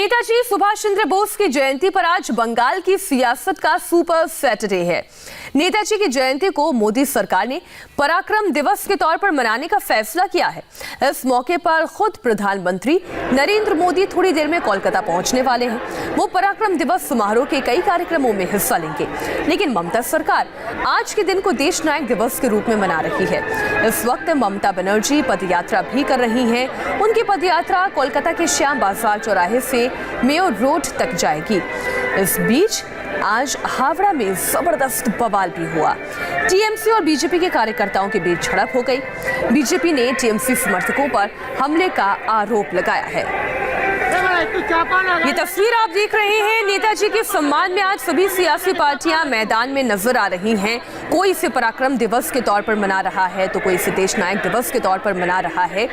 नेताजी सुभाष चंद्र बोस की जयंती पर आज बंगाल की सियासत का सुपर सैटरडे है। नेताजी की जयंती को मोदी सरकार ने पराक्रम दिवस के तौर पर मनाने का फैसला किया है। इस मौके पर खुद प्रधानमंत्री नरेंद्र मोदी थोड़ी देर में कोलकाता पहुंचने वाले हैं। वो पराक्रम दिवस समारोह के कई कार्यक्रमों में हिस्सा लेंगे, लेकिन ममता सरकार आज के दिन को देश नायक दिवस के रूप में मना रही है। इस वक्त ममता बनर्जी पदयात्रा भी कर रही हैं। उनकी पदयात्रा कोलकाता के श्याम बाजार चौराहे से मेयर रोड तक जाएगी। इस बीच आज हावड़ा में जबरदस्त बवाल भी हुआ। टीएमसी और बीजेपी के कार्यकर्ताओं के बीच झड़प हो गई। बीजेपी ने टीएमसी समर्थकों पर हमले का आरोप लगाया है। ये तस्वीर आप देख रहे हैं। नेताजी के सम्मान में आज सभी सियासी पार्टियां मैदान में नजर आ रही हैं। कोई इसे पराक्रम दिवस के तौर पर मना रहा है तो कोई इसे देश नायक दिवस के तौर पर मना रहा है।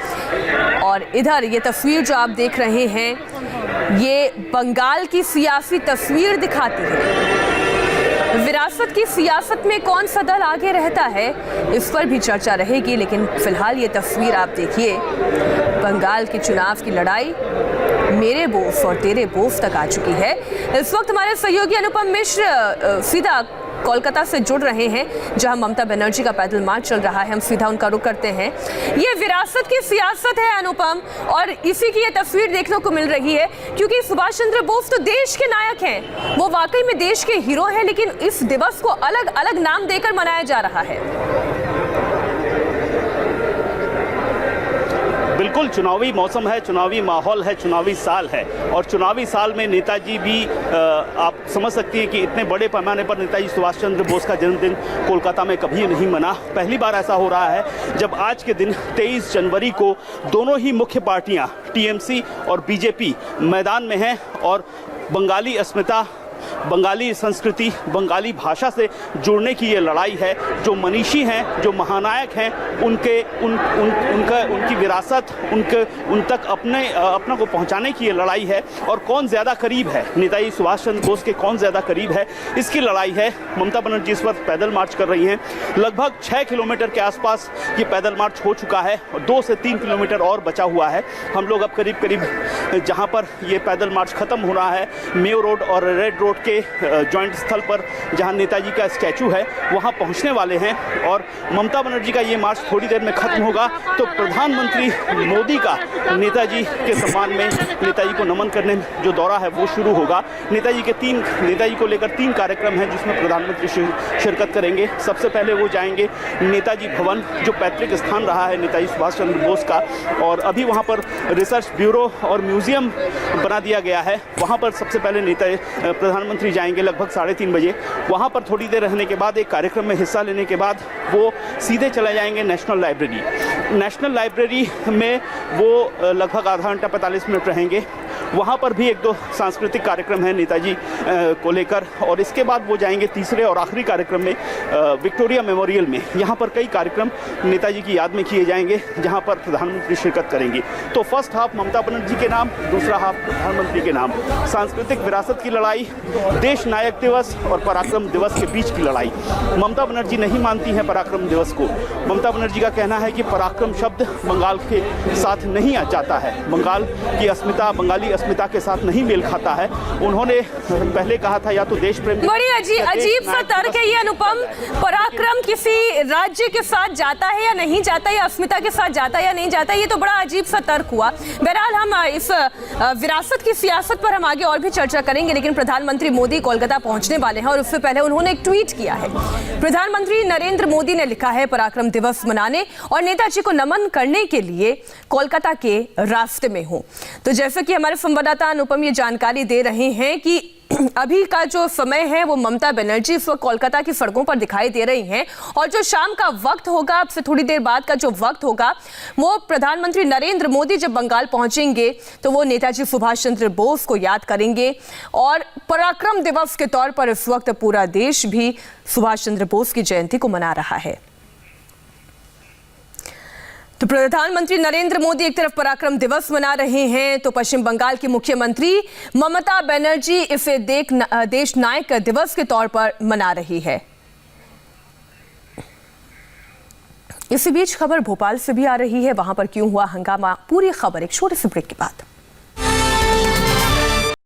और इधर ये तस्वीर जो आप देख रहे हैं, ये बंगाल की सियासी तस्वीर दिखाती है। विरासत की सियासत में कौन सा दल आगे रहता है, इस पर भी चर्चा रहेगी। लेकिन फिलहाल ये तस्वीर आप देखिए, बंगाल की चुनाव की लड़ाई मेरे बोस और तेरे बोस तक आ चुकी है। इस वक्त हमारे सहयोगी अनुपम मिश्र सीधा कोलकाता से जुड़ रहे हैं, जहां ममता बनर्जी का पैदल मार्च चल रहा है। हम सीधा उनका रुख करते हैं। ये विरासत की सियासत है अनुपम, और इसी की ये तस्वीर देखने को मिल रही है, क्योंकि सुभाष चंद्र बोस तो देश के नायक हैं। वो वाकई में देश के हीरो हैं, लेकिन इस दिवस को अलग अलग नाम देकर मनाया जा रहा है। बिल्कुल चुनावी मौसम है, चुनावी माहौल है, चुनावी साल है, और चुनावी साल में नेताजी भी आप समझ सकती हैं कि इतने बड़े पैमाने पर नेताजी सुभाष चंद्र बोस का जन्मदिन कोलकाता में कभी नहीं मना। पहली बार ऐसा हो रहा है जब आज के दिन 23 जनवरी को दोनों ही मुख्य पार्टियां टीएमसी और बीजेपी मैदान में हैं और बंगाली अस्मिता, बंगाली संस्कृति, बंगाली भाषा से जुड़ने की ये लड़ाई है। जो मनीषी हैं, जो महानायक हैं, उनकी विरासत, उन तक अपना को पहुंचाने की ये लड़ाई है। और कौन ज़्यादा करीब है नेताजी सुभाष चंद्र बोस के, कौन ज़्यादा करीब है, इसकी लड़ाई है। ममता बनर्जी इस वक्त पैदल मार्च कर रही हैं। लगभग 6 किलोमीटर के आसपास ये पैदल मार्च हो चुका है और 2 से 3 किलोमीटर और बचा हुआ है। हम लोग अब करीब जहाँ पर ये पैदल मार्च ख़त्म हो रहा है, मेयो रोड और रेड रोड के जॉइंट स्थल पर जहां नेताजी का स्टैचू है, वहां पहुंचने वाले हैं। और ममता बनर्जी का ये मार्च थोड़ी देर में खत्म होगा तो प्रधानमंत्री मोदी का नेताजी के सम्मान में, नेताजी को नमन करने जो दौरा है वो शुरू होगा। नेताजी को लेकर 3 कार्यक्रम हैं जिसमें प्रधानमंत्री शिरकत करेंगे। सबसे पहले वो जाएंगे नेताजी भवन, जो पैतृक स्थान रहा है नेताजी सुभाष चंद्र बोस का, और अभी वहाँ पर रिसर्च ब्यूरो और म्यूजियम बना दिया गया है। वहाँ पर सबसे पहले प्रधानमंत्री जाएंगे लगभग 3:30 बजे। वहाँ पर थोड़ी देर रहने के बाद, एक कार्यक्रम में हिस्सा लेने के बाद, वो सीधे चले जाएंगे नेशनल लाइब्रेरी में वो लगभग आधा घंटा 45 मिनट रहेंगे। वहाँ पर भी 1-2 सांस्कृतिक कार्यक्रम हैं नेताजी को लेकर, और इसके बाद वो जाएंगे तीसरे और आखिरी कार्यक्रम में विक्टोरिया मेमोरियल में। यहाँ पर कई कार्यक्रम नेताजी की याद में किए जाएंगे, जहाँ पर प्रधानमंत्री शिरकत करेंगे। तो फर्स्ट हाफ ममता बनर्जी के नाम, दूसरा हाफ प्रधानमंत्री के नाम। सांस्कृतिक विरासत की लड़ाई, देश नायक दिवस और पराक्रम दिवस के बीच की लड़ाई। ममता बनर्जी नहीं मानती हैं पराक्रम दिवस को। ममता बनर्जी का कहना है कि पराक्रम शब्द बंगाल के साथ नहीं जाता है, बंगाल की अस्मिता, बंगाली अस्मिता के साथ नहीं मेल खाता है। उन्होंने पहले कहा था या तो देश प्रेम। बड़ी अजीब सा तर्क है ये अनुपम। पराक्रम किसी राज्य के साथ जाता है या नहीं जाता, या अस्मिता के साथ जाता है या नहीं जाता, ये तो बड़ा अजीब सा तर्क हुआ। बहरहाल हम इस विरासत की सियासत पर हम आगे और भी चर्चा करेंगे, लेकिन प्रधानमंत्री मोदी कोलकाता पहुंचने वाले हैं और उससे पहले उन्होंने एक ट्वीट किया है। प्रधानमंत्री नरेंद्र मोदी ने लिखा है, पराक्रम दिवस मनाने और नेताजी को नमन करने के लिए कोलकाता के रास्ते में हूं। तो जैसे कि हमारे संवाददाता अनुपम ये जानकारी दे रहे हैं कि अभी का जो समय है वो ममता बनर्जी इस वक्त कोलकाता की सड़कों पर दिखाई दे रही हैं, और जो शाम का वक्त होगा, अब से थोड़ी देर बाद का जो वक्त होगा, वो प्रधानमंत्री नरेंद्र मोदी जब बंगाल पहुंचेंगे तो वो नेताजी सुभाष चंद्र बोस को याद करेंगे। और पराक्रम दिवस के तौर पर इस वक्त पूरा देश भी सुभाष चंद्र बोस की जयंती को मना रहा है। तो प्रधानमंत्री नरेंद्र मोदी एक तरफ पराक्रम दिवस मना रहे हैं, तो पश्चिम बंगाल की मुख्यमंत्री ममता बनर्जी इसे देश नायक दिवस के तौर पर मना रही है। इसी बीच खबर भोपाल से भी आ रही है, वहां पर क्यों हुआ हंगामा, पूरी खबर एक छोटे से ब्रेक के बाद।